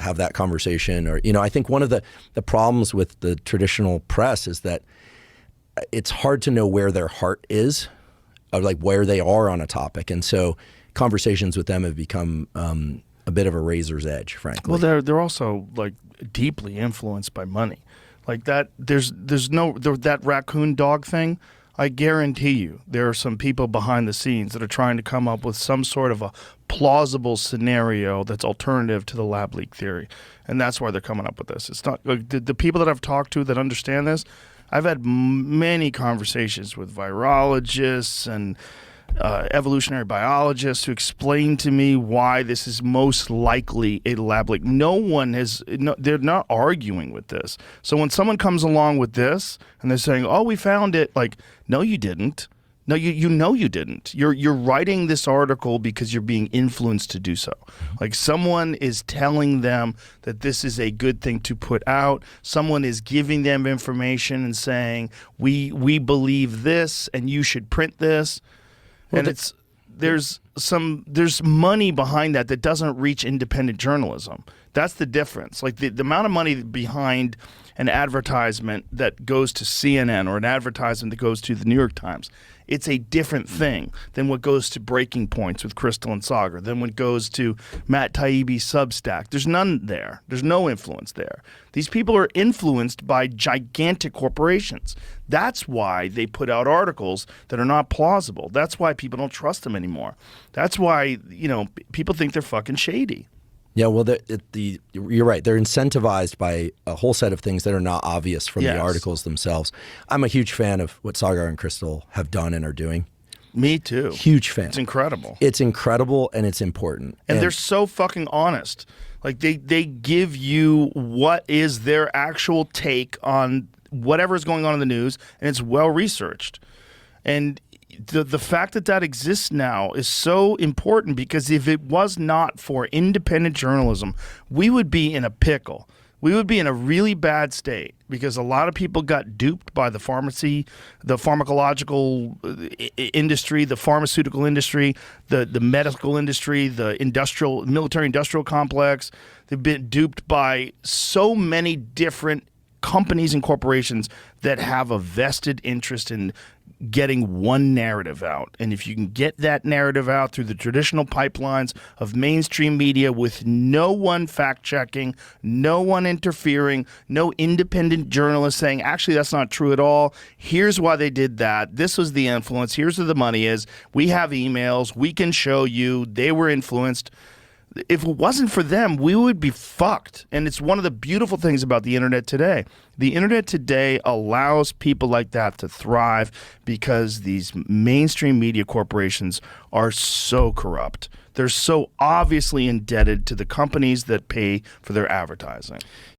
have that conversation. Or, I think one of the problems with the traditional press is that it's hard to know where their heart is, or like where they are on a topic. And so conversations with them have become a bit of a razor's edge, frankly. Well, they're also like deeply influenced by money. Like that, that raccoon dog thing. I guarantee you there are some people behind the scenes that are trying to come up with some sort of a plausible scenario that's alternative to the lab leak theory. And that's why they're coming up with this. It's not like the people that I've talked to that understand this. I've had many conversations with virologists and evolutionary biologists who explain to me why this is most likely a lab leak. They're not arguing with this. So when someone comes along with this and they're saying, oh, we found it, like, no, you didn't. No, you know you didn't. You're writing this article because you're being influenced to do so. Like someone is telling them that this is a good thing to put out. Someone is giving them information and saying, we believe this and you should print this. Well, and there's money behind that doesn't reach independent journalism. That's the difference. Like the amount of money behind an advertisement that goes to CNN or an advertisement that goes to the New York Times, it's a different thing than what goes to Breaking Points with Crystal and Sagar, than what goes to Matt Taibbi's Substack. There's none there. There's no influence there. These people are influenced by gigantic corporations. That's why they put out articles that are not plausible. That's why people don't trust them anymore. That's why, people think they're fucking shady. Yeah, well, you're right. They're incentivized by a whole set of things that are not obvious from the articles themselves. I'm a huge fan of what Sagar and Crystal have done and are doing. Me too. Huge fan. It's incredible. It's incredible and it's important. And they're so fucking honest. Like they give you what is their actual take on whatever is going on in the news, and it's well researched. And the fact that exists now is so important, because if it was not for independent journalism, we would be in a pickle. We would be in a really bad state, because a lot of people got duped by the pharmacological industry, the pharmaceutical industry, the medical industry, the military industrial complex. They've been duped by so many different companies and corporations that have a vested interest in getting one narrative out. And if you can get that narrative out through the traditional pipelines of mainstream media with no one fact-checking, no one interfering, no independent journalist saying, actually, that's not true at all. Here's why they did that. This was the influence. Here's where the money is. We have emails. We can show you they were influenced. If it wasn't for them, we would be fucked. And it's one of the beautiful things about the internet today. The internet today allows people like that to thrive, because these mainstream media corporations are so corrupt. They're so obviously indebted to the companies that pay for their advertising.